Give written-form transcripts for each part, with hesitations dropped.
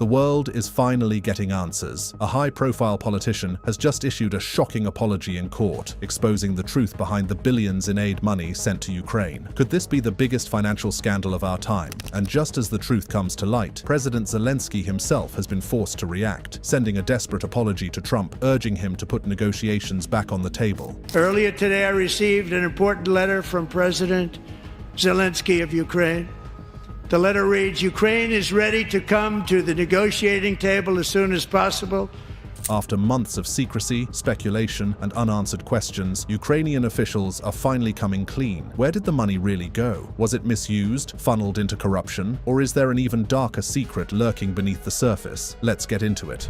The world is finally getting answers. A high-profile politician has just issued a shocking apology in court, exposing the truth behind the billions in aid money sent to Ukraine. Could this be the biggest financial scandal of our time? And just as the truth comes to light, President Zelensky himself has been forced to react, sending a desperate apology to Trump, urging him to put negotiations back on the table. Earlier today, I received an important letter from President Zelensky of Ukraine. The letter reads, "Ukraine is ready to come to the negotiating table as soon as possible." After months of secrecy, speculation, and unanswered questions, Ukrainian officials are finally coming clean. Where did the money really go? Was it misused, funneled into corruption, or is there an even darker secret lurking beneath the surface? Let's get into it.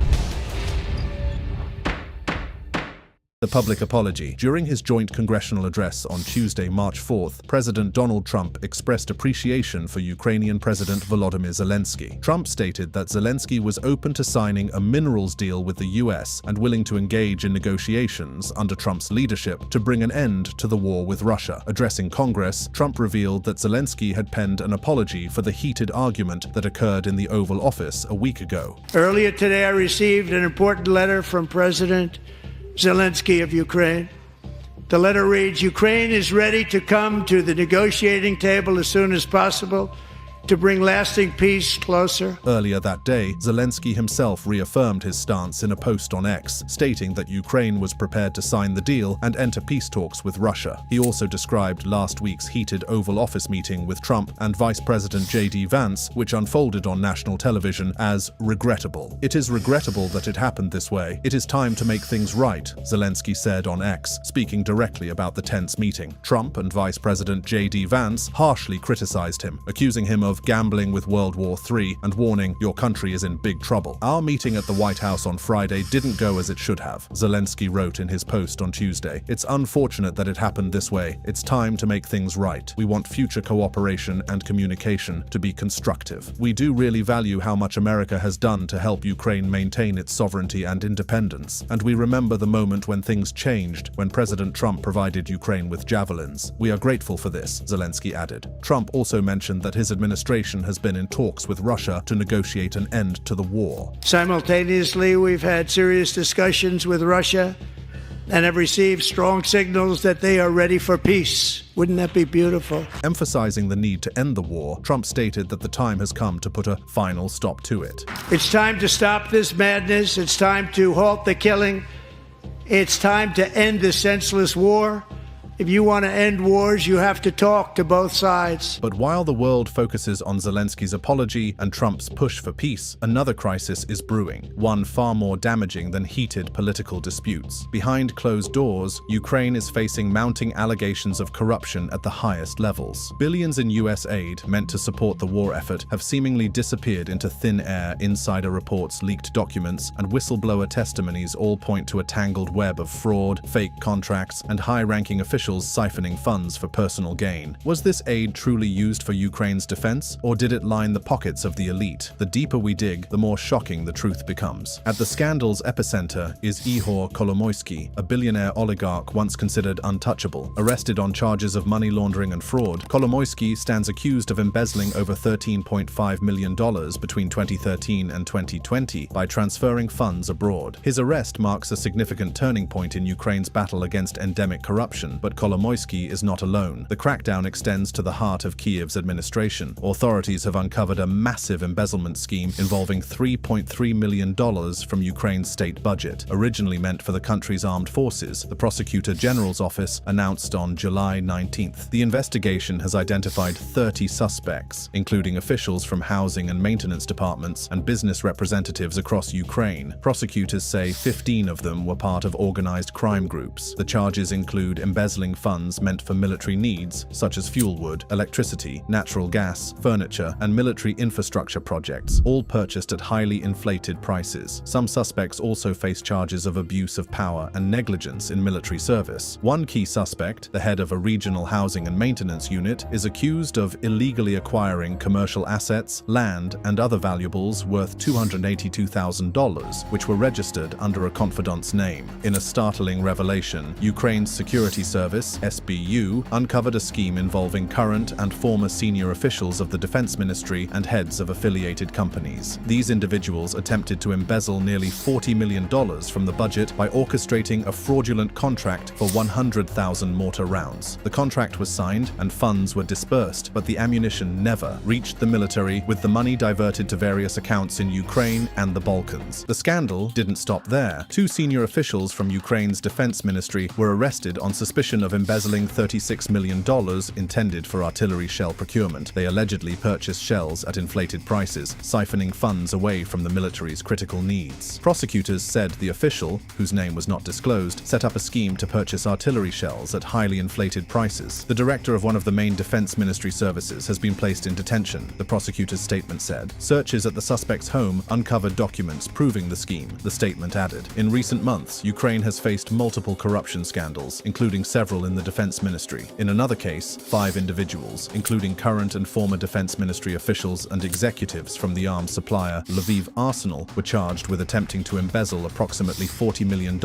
The public apology. During his joint congressional address on Tuesday, March 4th, President Donald Trump expressed appreciation for Ukrainian President Volodymyr Zelensky. Trump stated that Zelensky was open to signing a minerals deal with the US and willing to engage in negotiations under Trump's leadership to bring an end to the war with Russia. Addressing Congress, Trump revealed that Zelensky had penned an apology for the heated argument that occurred in the Oval Office a week ago. Earlier today, I received an important letter from President Zelensky of Ukraine. The letter reads, "Ukraine is ready to come to the negotiating table as soon as possible to bring lasting peace closer." Earlier that day, Zelensky himself reaffirmed his stance in a post on X, stating that Ukraine was prepared to sign the deal and enter peace talks with Russia. He also described last week's heated Oval Office meeting with Trump and Vice President J.D. Vance, which unfolded on national television, as regrettable. "It is regrettable that it happened this way. It is time to make things right," Zelensky said on X, speaking directly about the tense meeting. Trump and Vice President J.D. Vance harshly criticized him, accusing him of gambling with World War III and warning, "Your country is in big trouble." "Our meeting at the White House on Friday didn't go as it should have," Zelensky wrote in his post on Tuesday. "It's unfortunate that it happened this way. It's time to make things right. We want future cooperation and communication to be constructive. We do really value how much America has done to help Ukraine maintain its sovereignty and independence. And we remember the moment when things changed, when President Trump provided Ukraine with javelins. We are grateful for this," Zelensky added. Trump also mentioned that his administration has been in talks with Russia to negotiate an end to the war. "Simultaneously, we've had serious discussions with Russia and have received strong signals that they are ready for peace." Wouldn't that be beautiful? Emphasizing the need to end the war, Trump stated that the time has come to put a final stop to it. "It's time to stop this madness. It's time to halt the killing. It's time to end this senseless war. If you want to end wars, you have to talk to both sides." But while the world focuses on Zelensky's apology and Trump's push for peace, another crisis is brewing, one far more damaging than heated political disputes. Behind closed doors, Ukraine is facing mounting allegations of corruption at the highest levels. Billions in US aid meant to support the war effort have seemingly disappeared into thin air. Insider reports, leaked documents, and whistleblower testimonies all point to a tangled web of fraud, fake contracts, and high-ranking officials siphoning funds for personal gain. Was this aid truly used for Ukraine's defense, or did it line the pockets of the elite? The deeper we dig, the more shocking the truth becomes. At the scandal's epicenter is Ihor Kolomoisky, a billionaire oligarch once considered untouchable. Arrested on charges of money laundering and fraud, Kolomoisky stands accused of embezzling over $13.5 million between 2013 and 2020 by transferring funds abroad. His arrest marks a significant turning point in Ukraine's battle against endemic corruption, but Kolomoisky is not alone. The crackdown extends to the heart of Kiev's administration. Authorities have uncovered a massive embezzlement scheme involving $3.3 million from Ukraine's state budget, originally meant for the country's armed forces, the Prosecutor General's office announced on July 19th. The investigation has identified 30 suspects, including officials from housing and maintenance departments and business representatives across Ukraine. Prosecutors say 15 of them were part of organized crime groups. The charges include embezzling funds meant for military needs, such as fuel wood, electricity, natural gas, furniture, and military infrastructure projects, all purchased at highly inflated prices. Some suspects also face charges of abuse of power and negligence in military service. One key suspect, the head of a regional housing and maintenance unit, is accused of illegally acquiring commercial assets, land, and other valuables worth $282,000, which were registered under a confidant's name. In a startling revelation, Ukraine's security service Service, SBU, uncovered a scheme involving current and former senior officials of the Defense Ministry and heads of affiliated companies. These individuals attempted to embezzle nearly $40 million from the budget by orchestrating a fraudulent contract for 100,000 mortar rounds. The contract was signed and funds were dispersed, but the ammunition never reached the military, with the money diverted to various accounts in Ukraine and the Balkans. The scandal didn't stop there. Two senior officials from Ukraine's defense ministry were arrested on suspicion of embezzling $36 million intended for artillery shell procurement. They allegedly purchased shells at inflated prices, siphoning funds away from the military's critical needs. Prosecutors said the official, whose name was not disclosed, set up a scheme to purchase artillery shells at highly inflated prices. The director of one of the main defense ministry services has been placed in detention, the prosecutor's statement said. Searches at the suspect's home uncovered documents proving the scheme, the statement added. In recent months, Ukraine has faced multiple corruption scandals, including several in the defense ministry. In another case, 5 individuals, including current and former defense ministry officials and executives from the arms supplier Lviv Arsenal, were charged with attempting to embezzle approximately $40 million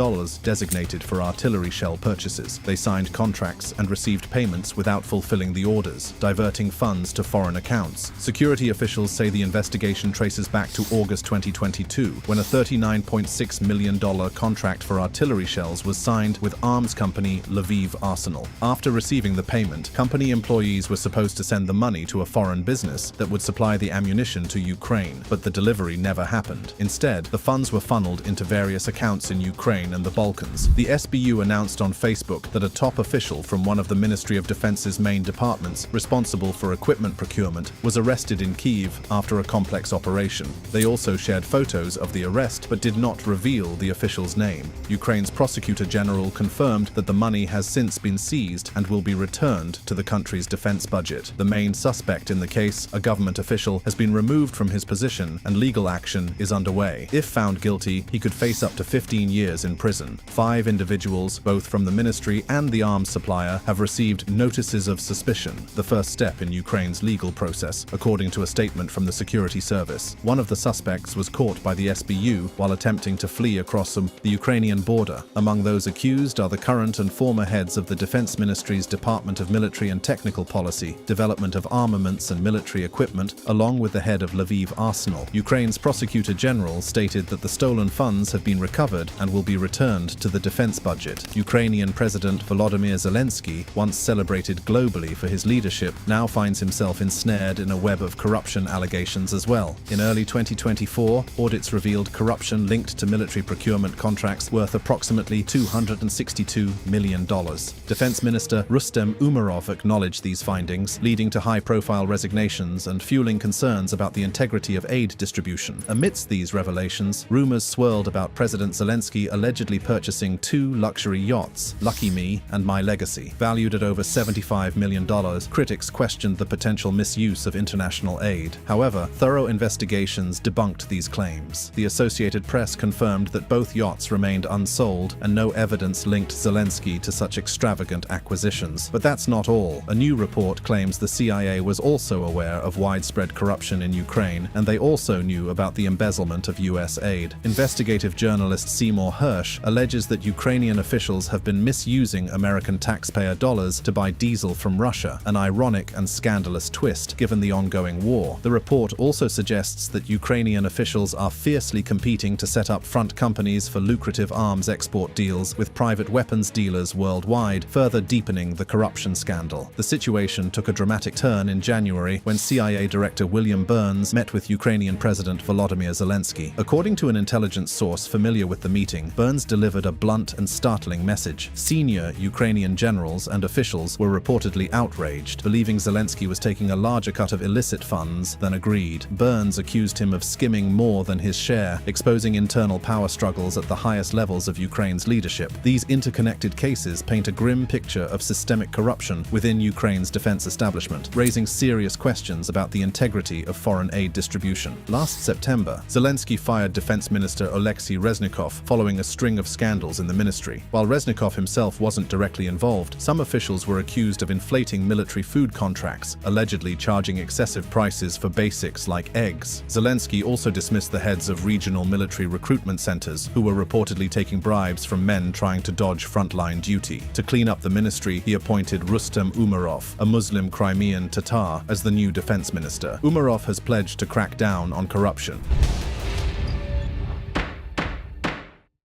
designated for artillery shell purchases. They signed contracts and received payments without fulfilling the orders, diverting funds to foreign accounts. Security officials say the investigation traces back to August 2022, when a $39.6 million contract for artillery shells was signed with arms company Lviv Arsenal. After receiving the payment, company employees were supposed to send the money to a foreign business that would supply the ammunition to Ukraine, but the delivery never happened. Instead, the funds were funneled into various accounts in Ukraine and the Balkans. The SBU announced on Facebook that a top official from one of the Ministry of Defense's main departments, responsible for equipment procurement, was arrested in Kyiv after a complex operation. They also shared photos of the arrest but did not reveal the official's name. Ukraine's prosecutor general confirmed that the money has since been seized and will be returned to the country's defense budget. The main suspect in the case, a government official, has been removed from his position and legal action is underway. If found guilty, he could face up to 15 years in prison. 5 individuals, both from the ministry and the arms supplier, have received notices of suspicion, the first step in Ukraine's legal process, according to a statement from the security service. One of the suspects was caught by the SBU while attempting to flee across the Ukrainian border. Among those accused are the current and former heads of the Defense Ministry's Department of Military and Technical Policy, Development of Armaments and Military Equipment, along with the head of Lviv Arsenal. Ukraine's prosecutor general stated that the stolen funds have been recovered and will be returned to the defense budget. Ukrainian President Volodymyr Zelensky, once celebrated globally for his leadership, now finds himself ensnared in a web of corruption allegations as well. In early 2024, audits revealed corruption linked to military procurement contracts worth approximately $262 million. Defense Minister Rustem Umerov acknowledged these findings, leading to high-profile resignations and fueling concerns about the integrity of aid distribution. Amidst these revelations, rumors swirled about President Zelensky allegedly purchasing 2 luxury yachts, Lucky Me and My Legacy, valued at over $75 million. Critics questioned the potential misuse of international aid. However, thorough investigations debunked these claims. The Associated Press confirmed that both yachts remained unsold and no evidence linked Zelensky to such extravagant acquisitions. But that's not all. A new report claims the CIA was also aware of widespread corruption in Ukraine, and they also knew about the embezzlement of US aid. Investigative journalist Seymour Hersh alleges that Ukrainian officials have been misusing American taxpayer dollars to buy diesel from Russia, an ironic and scandalous twist given the ongoing war. The report also suggests that Ukrainian officials are fiercely competing to set up front companies for lucrative arms export deals with private weapons dealers worldwide, further deepening the corruption scandal. The situation took a dramatic turn in January when CIA Director William Burns met with Ukrainian President Volodymyr Zelensky. According to an intelligence source familiar with the meeting, Burns delivered a blunt and startling message. Senior Ukrainian generals and officials were reportedly outraged, believing Zelensky was taking a larger cut of illicit funds than agreed. Burns accused him of skimming more than his share, exposing internal power struggles at the highest levels of Ukraine's leadership. These interconnected cases paint a grim picture of systemic corruption within Ukraine's defense establishment, raising serious questions about the integrity of foreign aid distribution. Last September, Zelensky fired Defense Minister Oleksiy Reznikov following a string of scandals in the ministry. While Reznikov himself wasn't directly involved, some officials were accused of inflating military food contracts, allegedly charging excessive prices for basics like eggs. Zelensky also dismissed the heads of regional military recruitment centers, who were reportedly taking bribes from men trying to dodge frontline duty. To clean up the ministry, he appointed Rustem Umarov, a Muslim Crimean Tatar, as the new defense minister. Umarov has pledged to crack down on corruption.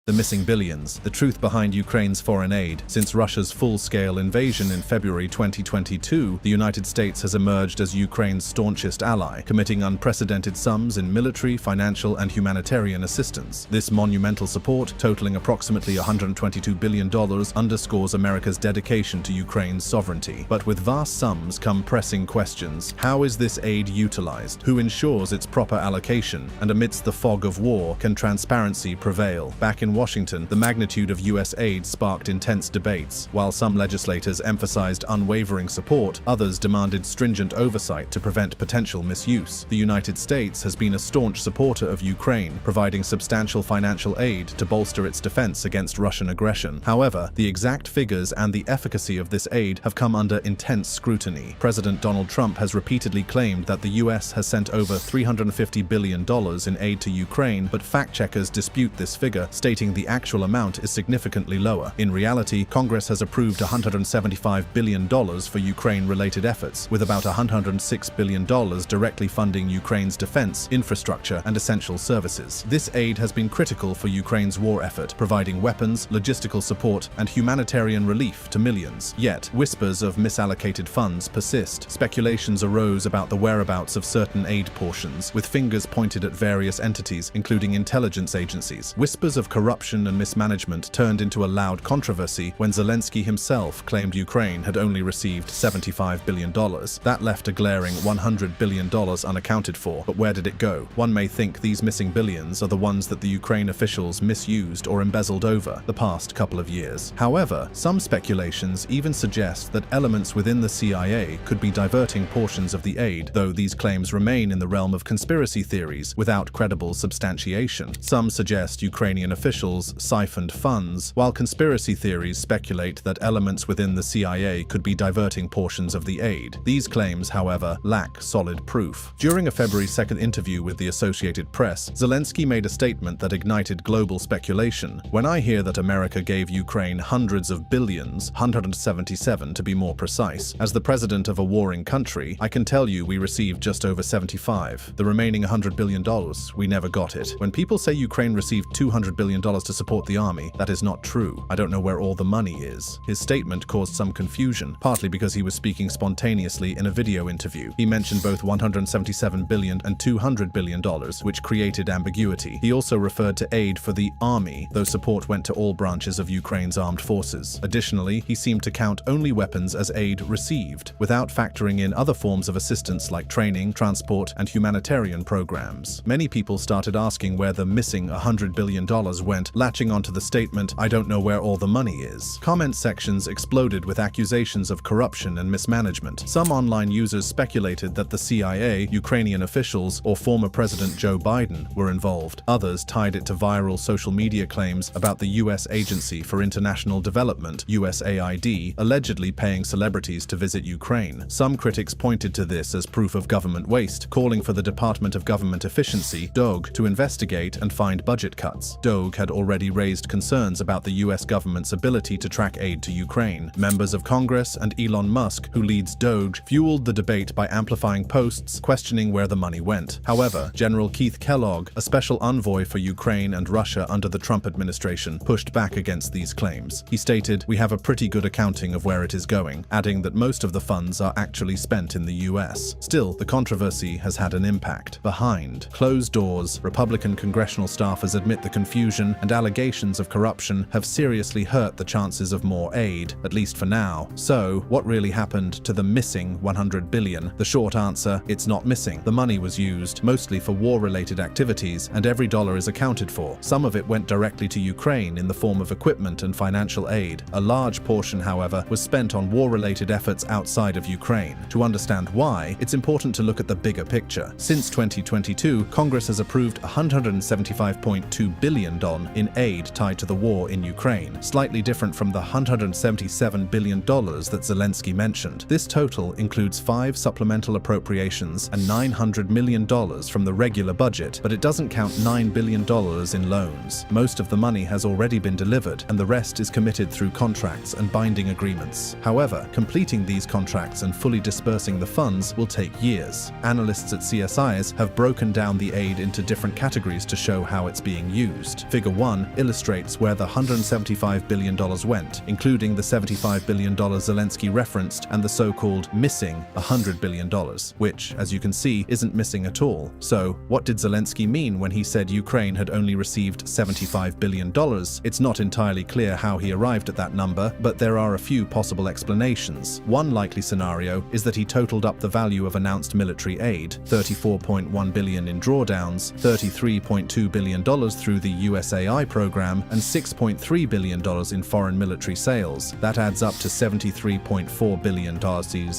The missing billions, the truth behind Ukraine's foreign aid. Since Russia's full-scale invasion in February 2022, the United States has emerged as Ukraine's staunchest ally, committing unprecedented sums in military, financial, and humanitarian assistance. This monumental support, totaling approximately $122 billion, underscores America's dedication to Ukraine's sovereignty. But with vast sums come pressing questions. How is this aid utilized? Who ensures its proper allocation? And amidst the fog of war, can transparency prevail? Back in Washington, the magnitude of U.S. aid sparked intense debates. While some legislators emphasized unwavering support, others demanded stringent oversight to prevent potential misuse. The United States has been a staunch supporter of Ukraine, providing substantial financial aid to bolster its defense against Russian aggression. However, the exact figures and the efficacy of this aid have come under intense scrutiny. President Donald Trump has repeatedly claimed that the U.S. has sent over $350 billion in aid to Ukraine, but fact-checkers dispute this figure, stating the actual amount is significantly lower. In reality, Congress has approved $175 billion for Ukraine-related efforts, with about $106 billion directly funding Ukraine's defense, infrastructure, and essential services. This aid has been critical for Ukraine's war effort, providing weapons, logistical support, and humanitarian relief to millions. Yet, whispers of misallocated funds persist. Speculations arose about the whereabouts of certain aid portions, with fingers pointed at various entities, including intelligence agencies. Whispers of corruption and mismanagement turned into a loud controversy when Zelensky himself claimed Ukraine had only received $75 billion. That left a glaring $100 billion unaccounted for. But where did it go? One may think these missing billions are the ones that the Ukraine officials misused or embezzled over the past couple of years. However, some speculations even suggest that elements within the CIA could be diverting portions of the aid, though these claims remain in the realm of conspiracy theories without credible substantiation. Some suggest Ukrainian officials siphoned funds, while conspiracy theories speculate that elements within the CIA could be diverting portions of the aid. These claims, however, lack solid proof. During a February 2nd interview with the Associated Press, Zelensky made a statement that ignited global speculation. "When I hear that America gave Ukraine hundreds of billions, 177 to be more precise, as the president of a warring country, I can tell you we received just over 75. The remaining $100 billion, we never got it. When people say Ukraine received $200 billion to support the army, that is not true. I don't know where all the money is." His statement caused some confusion, partly because he was speaking spontaneously in a video interview. He mentioned both $177 billion and $200 billion, which created ambiguity. He also referred to aid for the army, though support went to all branches of Ukraine's armed forces. Additionally, he seemed to count only weapons as aid received, without factoring in other forms of assistance like training, transport, and humanitarian programs. Many people started asking where the missing $100 billion went, latching onto the statement, "I don't know where all the money is." Comment sections exploded with accusations of corruption and mismanagement. Some online users speculated that the CIA, Ukrainian officials, or former President Joe Biden were involved. Others tied it to viral social media claims about the U.S. Agency for International Development, USAID, allegedly paying celebrities to visit Ukraine. Some critics pointed to this as proof of government waste, calling for the Department of Government Efficiency, DOG, to investigate and find budget cuts. DOG had already raised concerns about the U.S. government's ability to track aid to Ukraine. Members of Congress and Elon Musk, who leads DOG, fueled the debate by amplifying posts questioning where the money went. However, General Keith Kellogg, a special envoy for Ukraine and Russia under the Trump administration, pushed back against these claims. He stated, "We have a pretty good accounting of where it is going," adding that most of the funds are actually spent in the U.S. Still, the controversy has had an impact. Behind closed doors, Republican congressional staffers admit the confusion and allegations of corruption have seriously hurt the chances of more aid, at least for now. So, what really happened to the missing $100 billion? The short answer, it's not missing. The money was used mostly for war-related activities, and every dollar is accounted for. Some of it went directly to Ukraine in the form of equipment and financial aid. A large portion, however, was spent on war-related efforts outside of Ukraine. To understand why, it's important to look at the bigger picture. Since 2022, Congress has approved $175.2 billion in aid tied to the war in Ukraine, slightly different from the $177 billion that Zelensky mentioned. This total includes 5 supplemental appropriations and $900 million from the regular budget, but it doesn't count $9 billion in loans. Most of the money has already been delivered, and the rest is committed through contracts and binding agreements. However, completing these contracts and fully dispersing the funds will take years. Analysts at CSIS have broken down the aid into different categories to show how it's being used. Figure 1 illustrates where the $175 billion went, including the $75 billion Zelensky referenced and the so-called missing $100 billion, which, as you can see, isn't missing at all. So, what did Zelensky mean when he said Ukraine had only received $75 billion? It's not entirely clear how he arrived at that number, but there are a few possible explanations. One likely scenario is that he totaled up the value of announced military aid, $34.1 billion in drawdowns, $33.2 billion through the USAI program, and $6.3 billion in foreign military sales. That adds up to $73.4 billion,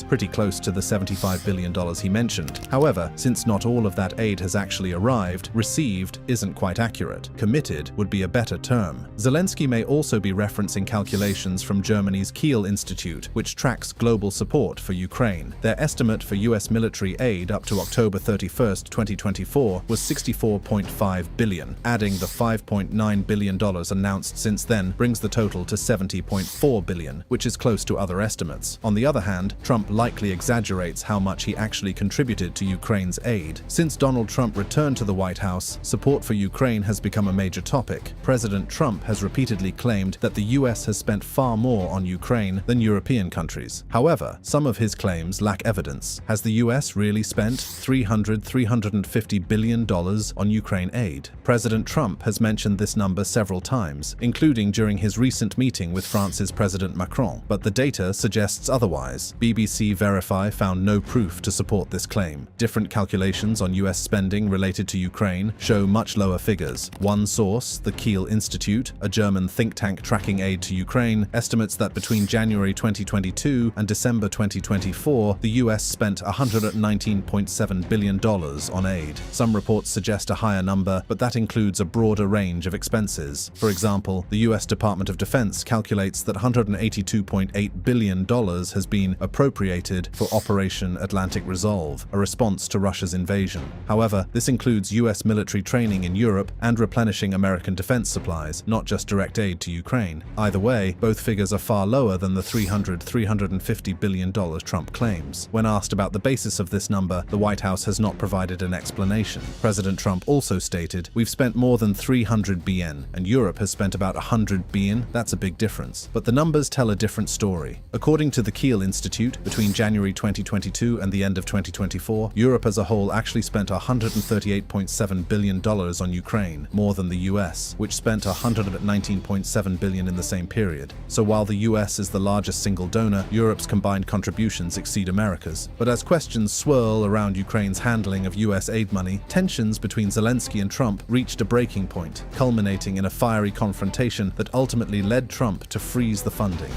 pretty close to the $75 billion he mentioned. However, since not all of that aid has actually arrived, received isn't quite accurate. Committed would be a better term. Zelensky may also be referencing calculations from Germany's Kiel Institute, which tracks global support for Ukraine. Their estimate for US military aid up to October 31, 2024 was $64.5 billion. Adding the $5.9 billion announced since then brings the total to $70.4 billion, which is close to other estimates. On the other hand, Trump likely exaggerates how much he actually contributed to Ukraine's aid. Since Donald Trump returned to the White House, support for Ukraine has become a major topic. President Trump has repeatedly claimed that the US has spent far more on Ukraine than European countries. However, some of his claims lack evidence. Has the US really spent $350 billion on Ukraine aid? President Trump has mentioned this number several times, including during his recent meeting with France's President Macron, but the data suggests otherwise. BBC Verify found no proof to support this claim. Different calculations on US spending related to Ukraine show much lower figures. One source, the Kiel Institute, a German think tank tracking aid to Ukraine, estimates that between January 2022 and December 2024, the US spent $119.7 billion on aid. Some reports suggest a higher number, but that includes a broader range of expenses. For example, the US Department of Defense calculates that $182.8 billion has been appropriated for Operation Atlantic Resolve, a response to Russia's invasion. However, this includes US military training in Europe and replenishing American defense supplies, not just direct aid to Ukraine. Either way, both figures are far lower than the $350 billion Trump claims. When asked about the basis of this number, the White House has not provided an explanation. President Trump also stated, "We've spent more than 300 BN, and Europe has spent about 100 BN. That's a big difference." But the numbers tell a different story. According to the Kiel Institute, between January 2022 and the end of 2024, Europe as a whole actually spent $138.7 billion on Ukraine, more than the US, which spent $119.7 billion in the same period. So while the US is the largest single donor, Europe's combined contributions exceed America's. But as questions swirl around Ukraine's handling of US aid money, tensions between Zelensky and Trump reached a breaking point, culminating in a fiery confrontation that ultimately led Trump to freeze the funding.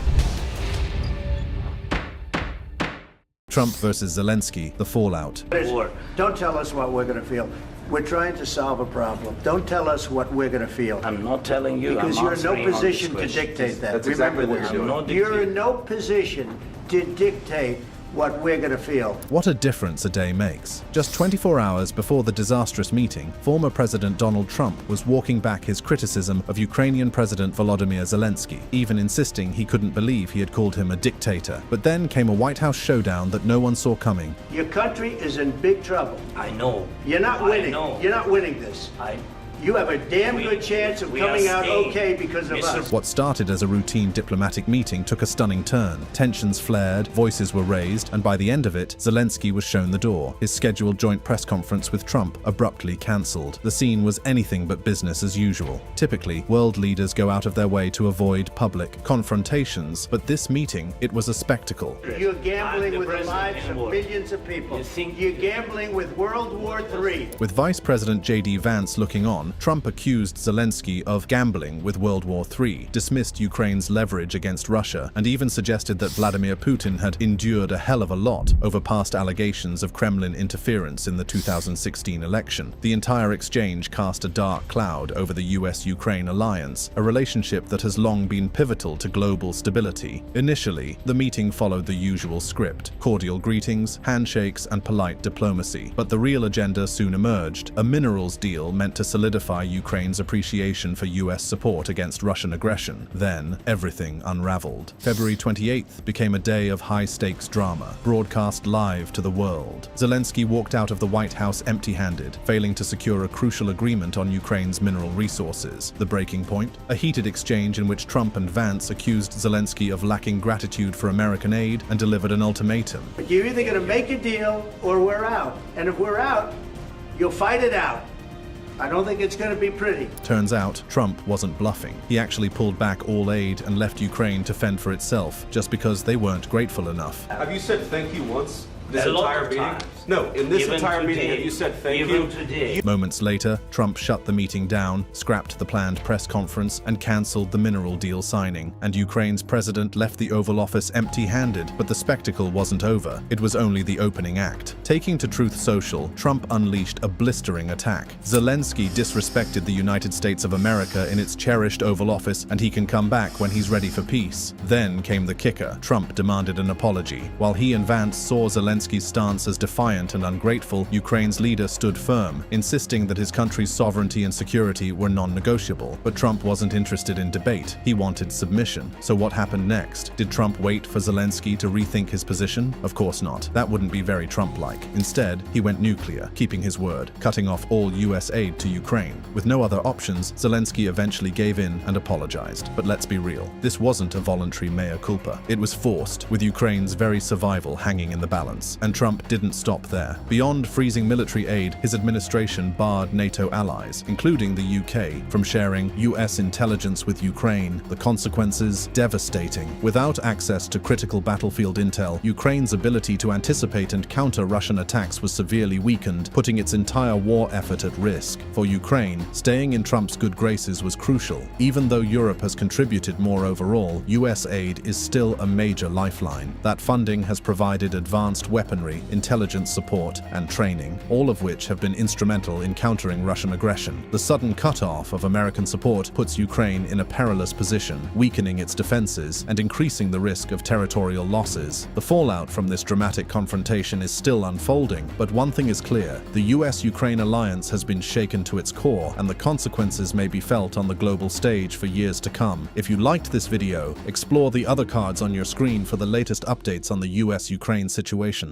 Trump versus Zelensky, the fallout. Don't tell us what we're going to feel. We're trying to solve a problem. Don't tell us what we're going to feel. I'm not telling you. Because you're in no position to dictate that. That's Remember exactly what this. you're You're in no position to dictate what we're going to feel. What a difference a day makes. Just 24 hours before the disastrous meeting, former President Donald Trump was walking back his criticism of Ukrainian President Volodymyr Zelensky, even insisting he couldn't believe he had called him a dictator. But then came a White House showdown that no one saw coming. Your country is in big trouble. I know. You're not winning. I know. You're not winning this. You have a damn good chance of coming out okay because of us. What started as a routine diplomatic meeting took a stunning turn. Tensions flared, voices were raised, and by the end of it, Zelensky was shown the door. His scheduled joint press conference with Trump abruptly cancelled. The scene was anything but business as usual. Typically, world leaders go out of their way to avoid public confrontations, but this meeting, it was a spectacle. You're gambling with the lives of millions of people. You're gambling with World War III. With Vice President J.D. Vance looking on, down, Trump accused Zelensky of gambling with World War III, dismissed Ukraine's leverage against Russia, and even suggested that Vladimir Putin had endured a hell of a lot over past allegations of Kremlin interference in the 2016 election. The entire exchange cast a dark cloud over the US-Ukraine alliance, a relationship that has long been pivotal to global stability. Initially, the meeting followed the usual script: cordial greetings, handshakes, and polite diplomacy. But the real agenda soon emerged: a minerals deal meant to solidify Ukraine's appreciation for US support against Russian aggression. Then, everything unraveled. February 28th became a day of high-stakes drama, broadcast live to the world. Zelensky walked out of the White House empty-handed, failing to secure a crucial agreement on Ukraine's mineral resources. The breaking point? A heated exchange in which Trump and Vance accused Zelensky of lacking gratitude for American aid and delivered an ultimatum. You're either going to make a deal or we're out. And if we're out, you'll fight it out. I don't think it's going to be pretty. Turns out, Trump wasn't bluffing. He actually pulled back all aid and left Ukraine to fend for itself, just because they weren't grateful enough. Have you said thank you once? This A lot entire of meeting? times. No, in this Even entire meeting, today. have you said thank Even you? today. Moments later, Trump shut the meeting down, scrapped the planned press conference, and cancelled the mineral deal signing. And Ukraine's president left the Oval Office empty-handed. But the spectacle wasn't over. It was only the opening act. Taking to Truth Social, Trump unleashed a blistering attack. Zelensky disrespected the United States of America in its cherished Oval Office, and he can come back when he's ready for peace. Then came the kicker. Trump demanded an apology. While he and Vance saw Zelensky's stance as defiant and ungrateful, Ukraine's leader stood firm, insisting that his country's sovereignty and security were non-negotiable. But Trump wasn't interested in debate. He wanted submission. So what happened next? Did Trump wait for Zelensky to rethink his position? Of course not. That wouldn't be very Trump-like. Instead, he went nuclear, keeping his word, cutting off all US aid to Ukraine. With no other options, Zelensky eventually gave in and apologized. But let's be real. This wasn't a voluntary mea culpa. It was forced, with Ukraine's very survival hanging in the balance. And Trump didn't stop there. Beyond freezing military aid, his administration barred NATO allies, including the UK, from sharing US intelligence with Ukraine. The consequences? Devastating. Without access to critical battlefield intel, Ukraine's ability to anticipate and counter Russian attacks was severely weakened, putting its entire war effort at risk. For Ukraine, staying in Trump's good graces was crucial. Even though Europe has contributed more overall, US aid is still a major lifeline. That funding has provided advanced weaponry, intelligence support, and training, all of which have been instrumental in countering Russian aggression. The sudden cutoff of American support puts Ukraine in a perilous position, weakening its defenses and increasing the risk of territorial losses. The fallout from this dramatic confrontation is still unfolding, but one thing is clear: the US-Ukraine alliance has been shaken to its core, and the consequences may be felt on the global stage for years to come. If you liked this video, explore the other cards on your screen for the latest updates on the US-Ukraine situation.